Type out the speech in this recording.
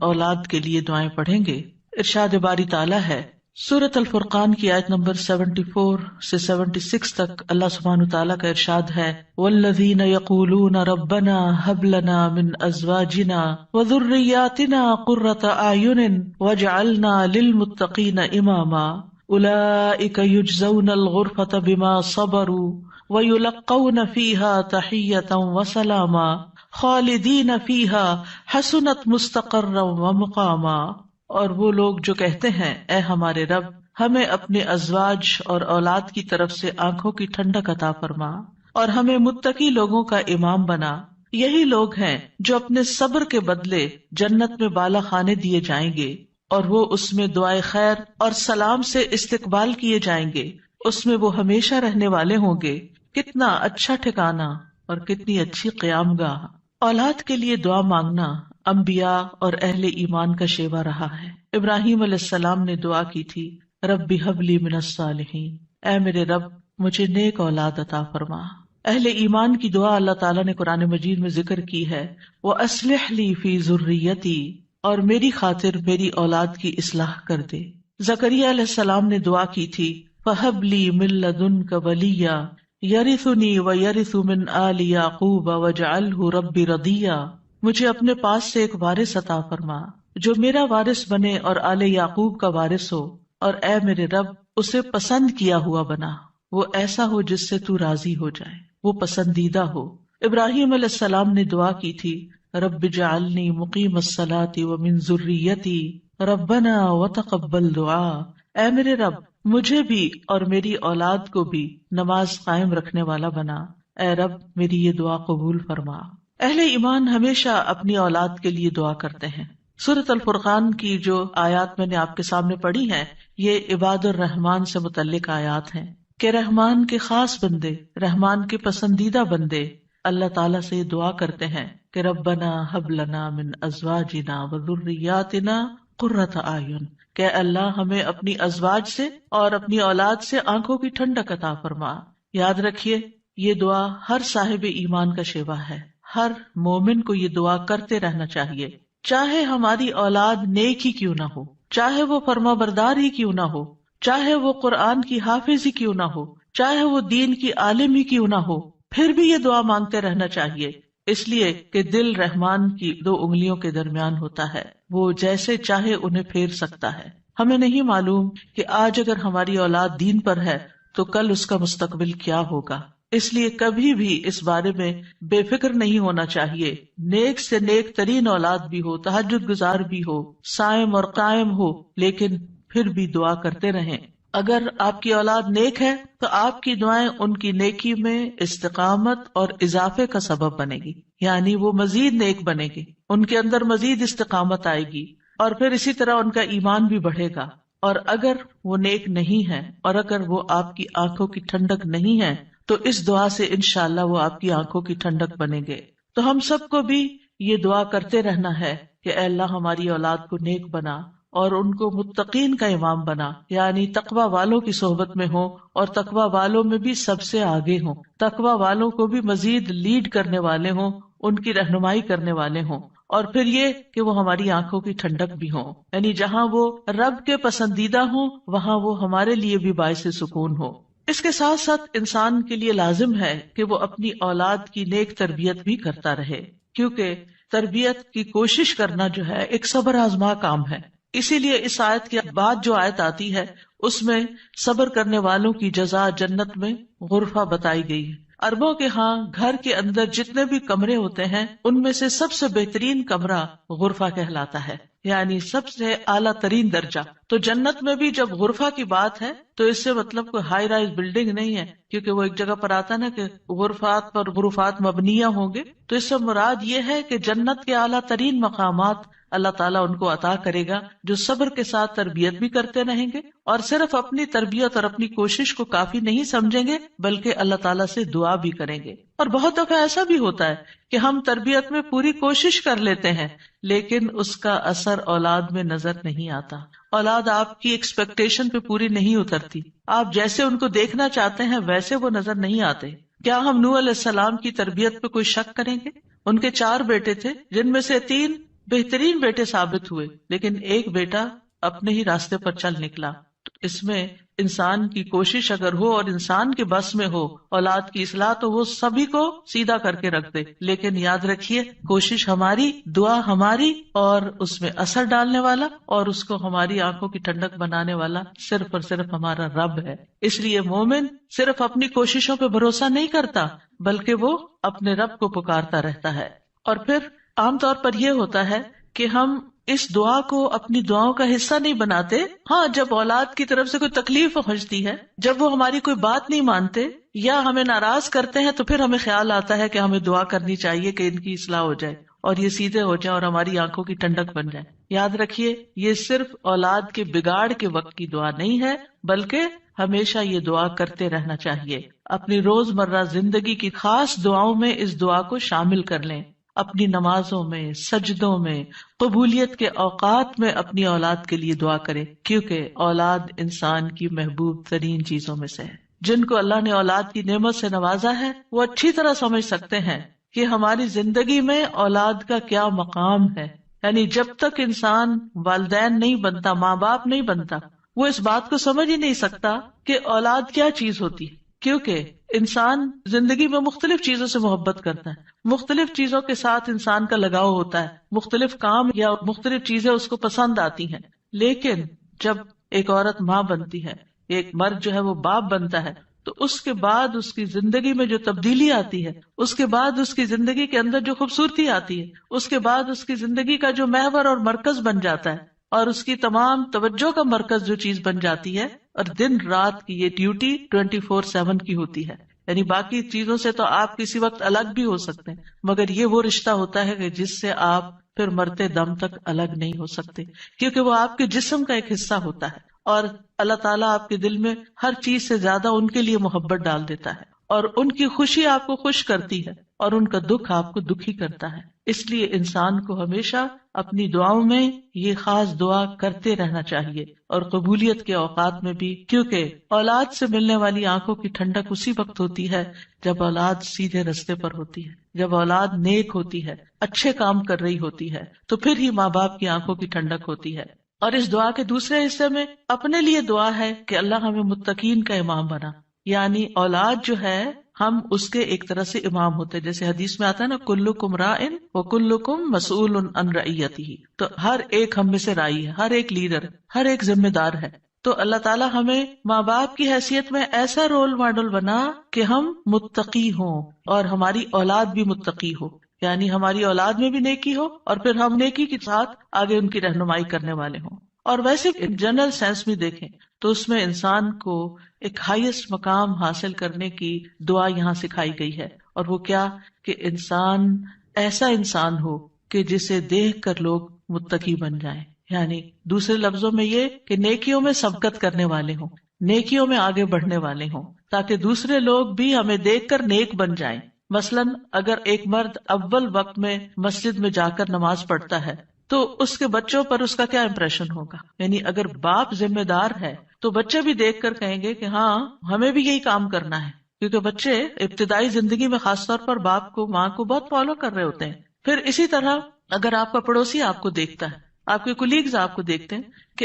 اولاد کے لیے دعائیں پڑھیں گے. ارشاد باری تعالیٰ ہے سورۃ الفرقان کی آیت نمبر 74 سے 76 تک اللہ سبحانہ تعالیٰ کا ارشاد ہے والذین یقولون ربنا ھب لنا من ازواجنا وذریاتنا قرۃ اعین واجعلنا للمتقین اماما اولئک یجزون الغرفۃ بما صبروا ویلقون فیہا تحیۃ وسلاما خالدین فیہا حسنت مستقرا ومقاما. اور وہ لوگ جو کہتے ہیں اے ہمارے رب ہمیں اپنے ازواج اور اولاد کی طرف سے آنکھوں کی ٹھنڈک عطا فرما اور ہمیں متقی لوگوں کا امام بنا، یہی لوگ ہیں جو اپنے صبر کے بدلے جنت میں بالا خانے دیے جائیں گے اور وہ اس میں دعائے خیر اور سلام سے استقبال کیے جائیں گے، اس میں وہ ہمیشہ رہنے والے ہوں گے. کتنا اچھا ٹھکانہ اور کتنی اچھی قیام گاہ. اولاد کے لیے دعا مانگنا انبیاء اور اہل ایمان کا شیوا رہا ہے. ابراہیم علیہ السلام نے دعا کی تھی رب ھب لی من الصالحین، اے میرے رب مجھے نیک اولاد عطا فرما. اہل ایمان کی دعا اللہ تعالیٰ نے قرآن مجید میں ذکر کی ہے وَأَصْلِحْ لِي فِي ذُرِّيَّتِي، اور میری خاطر میری اولاد کی اصلاح کر دے. زکریا علیہ السلام نے دعا کی تھی فَهَبْ لِي مِن لَّدُنْكَ وَلِيًّا يَرِثُنِي وَيَرِثُ مِنْ آلِ يَعْقُوبَ وَاجْعَلْهُ رَبِّ رَضِيًّا، مجھے اپنے پاس سے ایک وارث عطا فرما جو میرا وارث بنے اور آل یعقوب کا وارث ہو، اور اے میرے رب اسے پسند کیا ہوا بنا، وہ ایسا ہو جس سے تو راضی ہو جائے، وہ پسندیدہ ہو. ابراہیم علیہ السلام نے دعا کی تھی رب اجعلنی مقیم الصلاۃ ومن ذریتی ربنا وتقبل دعاء، اے میرے رب مجھے بھی اور میری اولاد کو بھی نماز قائم رکھنے والا بنا، اے رب میری یہ دعا قبول فرما. اہل ایمان ہمیشہ اپنی اولاد کے لیے دعا کرتے ہیں. سورۃ الفرقان کی جو آیات میں نے آپ کے سامنے پڑھی ہیں یہ عباد الرحمان سے متعلق آیات ہیں کہ رحمان کے خاص بندے، رحمان کے پسندیدہ بندے اللہ تعالیٰ سے یہ دعا کرتے ہیں کہ ربنا ھب لنا من ازواجنا وذریاتنا قرۃ اعین، کہ اللہ ہمیں اپنی ازواج سے اور اپنی اولاد سے آنکھوں کی ٹھنڈک عطا فرما. یاد رکھیے یہ دعا ہر صاحب ایمان کا شیوا ہے. ہر مومن کو یہ دعا کرتے رہنا چاہیے، چاہے ہماری اولاد نیک ہی کیوں نہ ہو، چاہے وہ فرما بردار ہی کیوں نہ ہو، چاہے وہ قرآن کی حافظ ہی کیوں نہ ہو، چاہے وہ دین کی عالم ہی کیوں نہ ہو، پھر بھی یہ دعا مانگتے رہنا چاہیے، اس لیے کہ دل رحمان کی دو انگلیوں کے درمیان ہوتا ہے، وہ جیسے چاہے انہیں پھیر سکتا ہے. ہمیں نہیں معلوم کہ آج اگر ہماری اولاد دین پر ہے تو کل اس کا مستقبل کیا ہوگا، اس لیے کبھی بھی اس بارے میں بے فکر نہیں ہونا چاہیے. نیک سے نیک ترین اولاد بھی ہو، تہجد گزار بھی ہو، صائم اور قائم ہو، لیکن پھر بھی دعا کرتے رہیں. اگر آپ کی اولاد نیک ہے تو آپ کی دعائیں ان کی نیکی میں استقامت اور اضافے کا سبب بنے گی، یعنی وہ مزید نیک بنے گی، ان کے اندر مزید استقامت آئے گی اور پھر اسی طرح ان کا ایمان بھی بڑھے گا. اور اگر وہ نیک نہیں ہے اور اگر وہ آپ کی آنکھوں کی ٹھنڈک نہیں ہے تو اس دعا سے انشاءاللہ وہ آپ کی آنکھوں کی ٹھنڈک بنیں گے. تو ہم سب کو بھی یہ دعا کرتے رہنا ہے کہ اے اللہ ہماری اولاد کو نیک بنا اور ان کو متقین کا امام بنا، یعنی تقوی والوں کی صحبت میں ہوں اور تقوی والوں میں بھی سب سے آگے ہوں، تقوی والوں کو بھی مزید لیڈ کرنے والے ہوں، ان کی رہنمائی کرنے والے ہوں. اور پھر یہ کہ وہ ہماری آنکھوں کی ٹھنڈک بھی ہوں، یعنی جہاں وہ رب کے پسندیدہ ہوں وہاں وہ ہمارے لیے بھی باعث سکون ہو. اس کے ساتھ ساتھ انسان کے لیے لازم ہے کہ وہ اپنی اولاد کی نیک تربیت بھی کرتا رہے، کیونکہ تربیت کی کوشش کرنا جو ہے ایک صبر آزما کام ہے. اسی لیے اس آیت کے بعد جو آیت آتی ہے اس میں صبر کرنے والوں کی جزا جنت میں غرفہ بتائی گئی ہے. عربوں کے ہاں گھر کے اندر جتنے بھی کمرے ہوتے ہیں ان میں سے سب سے بہترین کمرہ غرفہ کہلاتا ہے، یعنی سب سے اعلیٰ ترین درجہ. تو جنت میں بھی جب غرفہ کی بات ہے تو اس سے مطلب کوئی ہائی رائز بلڈنگ نہیں ہے، کیونکہ وہ ایک جگہ پر آتا نا کہ غرفات پر غرفات مبنیہ ہوں گے، تو اس سے مراد یہ ہے کہ جنت کے اعلیٰ ترین مقامات اللہ تعالیٰ ان کو عطا کرے گا جو صبر کے ساتھ تربیت بھی کرتے رہیں گے اور صرف اپنی تربیت اور اپنی کوشش کو کافی نہیں سمجھیں گے بلکہ اللہ تعالیٰ سے دعا بھی کریں گے. اور بہت دفعہ ایسا بھی ہوتا ہے کہ ہم تربیت میں پوری کوشش کر لیتے ہیں لیکن اس کا اثر اولاد میں نظر نہیں آتا. اولاد آپ کی ایکسپیکٹیشن پہ پوری نہیں اترتی، آپ جیسے ان کو دیکھنا چاہتے ہیں ویسے وہ نظر نہیں آتے. کیا ہم نوح علیہ السلام کی تربیت پہ کوئی شک کریں گے؟ ان کے 4 بیٹے تھے جن میں سے 3 بہترین بیٹے ثابت ہوئے، لیکن ایک بیٹا اپنے ہی راستے پر چل نکلا. تو اس میں انسان کی کوشش اگر ہو اور انسان کے بس میں ہو اولاد کی اصلاح، تو وہ سبھی کو سیدھا کر کے رکھ دے. لیکن یاد رکھیے، کوشش ہماری، دعا ہماری، اور اس میں اثر ڈالنے والا اور اس کو ہماری آنکھوں کی ٹھنڈک بنانے والا صرف اور صرف ہمارا رب ہے. اس لیے مومن صرف اپنی کوششوں پہ بھروسہ نہیں کرتا، بلکہ وہ اپنے رب کو پکارتا رہتا ہے. اور پھر عام طور پر یہ ہوتا ہے کہ ہم اس دعا کو اپنی دعاؤں کا حصہ نہیں بناتے. ہاں، جب اولاد کی طرف سے کوئی تکلیف پہنچتی ہے، جب وہ ہماری کوئی بات نہیں مانتے یا ہمیں ناراض کرتے ہیں، تو پھر ہمیں خیال آتا ہے کہ ہمیں دعا کرنی چاہیے کہ ان کی اصلاح ہو جائے اور یہ سیدھے ہو جائیں اور ہماری آنکھوں کی ٹھنڈک بن جائے. یاد رکھیے، یہ صرف اولاد کے بگاڑ کے وقت کی دعا نہیں ہے، بلکہ ہمیشہ یہ دعا کرتے رہنا چاہیے. اپنی روزمرہ زندگی کی خاص دعاؤں میں اس دعا کو شامل کر لیں. اپنی نمازوں میں، سجدوں میں، قبولیت کے اوقات میں اپنی اولاد کے لیے دعا کریں، کیونکہ اولاد انسان کی محبوب ترین چیزوں میں سے ہے. جن کو اللہ نے اولاد کی نعمت سے نوازا ہے، وہ اچھی طرح سمجھ سکتے ہیں کہ ہماری زندگی میں اولاد کا کیا مقام ہے. یعنی جب تک انسان والدین نہیں بنتا، ماں باپ نہیں بنتا، وہ اس بات کو سمجھ ہی نہیں سکتا کہ اولاد کیا چیز ہوتی ہے. کیونکہ انسان زندگی میں مختلف چیزوں سے محبت کرتا ہے، مختلف چیزوں کے ساتھ انسان کا لگاؤ ہوتا ہے، مختلف کام یا مختلف چیزیں اس کو پسند آتی ہیں. لیکن جب ایک عورت ماں بنتی ہے، ایک مرد جو ہے وہ باپ بنتا ہے، تو اس کے بعد اس کی زندگی میں جو تبدیلی آتی ہے، اس کے بعد اس کی زندگی کے اندر جو خوبصورتی آتی ہے، اس کے بعد اس کی زندگی کا جو محور اور مرکز بن جاتا ہے اور اس کی تمام توجہ کا مرکز جو چیز بن جاتی ہے، اور دن رات کی یہ ڈیوٹی 24/7 کی ہوتی ہے. یعنی باقی چیزوں سے تو آپ کسی وقت الگ بھی ہو سکتے ہیں، مگر یہ وہ رشتہ ہوتا ہے کہ جس سے آپ پھر مرتے دم تک الگ نہیں ہو سکتے، کیونکہ وہ آپ کے جسم کا ایک حصہ ہوتا ہے. اور اللہ تعالیٰ آپ کے دل میں ہر چیز سے زیادہ ان کے لیے محبت ڈال دیتا ہے، اور ان کی خوشی آپ کو خوش کرتی ہے اور ان کا دکھ آپ کو دکھی کرتا ہے. اس لیے انسان کو ہمیشہ اپنی دعاؤں میں یہ خاص دعا کرتے رہنا چاہیے، اور قبولیت کے اوقات میں بھی، کیونکہ اولاد سے ملنے والی آنکھوں کی ٹھنڈک اسی وقت ہوتی ہے جب اولاد سیدھے رستے پر ہوتی ہے، جب اولاد نیک ہوتی ہے، اچھے کام کر رہی ہوتی ہے، تو پھر ہی ماں باپ کی آنکھوں کی ٹھنڈک ہوتی ہے. اور اس دعا کے دوسرے حصے میں اپنے لیے دعا ہے کہ اللہ ہمیں متقین کا امام بنا. یعنی اولاد جو ہے، ہم اس کے ایک طرح سے امام ہوتے ہیں. جیسے حدیث میں آتا ہے نا، کلکم راعٍ وکلکم مسئول عن رعیتہ، تو ہر ایک ہم میں سے راعی ہے، ہر ایک لیڈر، ہر ایک ذمہ دار ہے. تو اللہ تعالیٰ ہمیں ماں باپ کی حیثیت میں ایسا رول ماڈل بنا کہ ہم متقی ہوں اور ہماری اولاد بھی متقی ہو. یعنی ہماری اولاد میں بھی نیکی ہو اور پھر ہم نیکی کے ساتھ آگے ان کی رہنمائی کرنے والے ہوں. اور ویسے جنرل سینس بھی دیکھیں تو اس میں انسان کو ایک ہائیسٹ مقام حاصل کرنے کی دعا یہاں سکھائی گئی ہے، اور وہ کیا کہ انسان ایسا انسان ہو کہ جسے دیکھ کر لوگ متقی بن جائیں. یعنی دوسرے لفظوں میں یہ کہ نیکیوں میں سبقت کرنے والے ہوں، نیکیوں میں آگے بڑھنے والے ہوں، تاکہ دوسرے لوگ بھی ہمیں دیکھ کر نیک بن جائیں. مثلاً اگر ایک مرد اول وقت میں مسجد میں جا کر نماز پڑھتا ہے تو اس کے بچوں پر اس کا کیا امپریشن ہوگا. یعنی اگر باپ ذمہ دار ہے تو بچے بھی دیکھ کر کہیں گے کہ ہاں ہمیں بھی یہی کام کرنا ہے، کیونکہ بچے ابتدائی زندگی میں خاص طور پر باپ کو، ماں کو بہت فالو کر رہے ہوتے ہیں. پھر اسی طرح اگر آپ کا پڑوسی آپ کو دیکھتا ہے، آپ کے کولیگز آپ کو دیکھتے ہیں کہ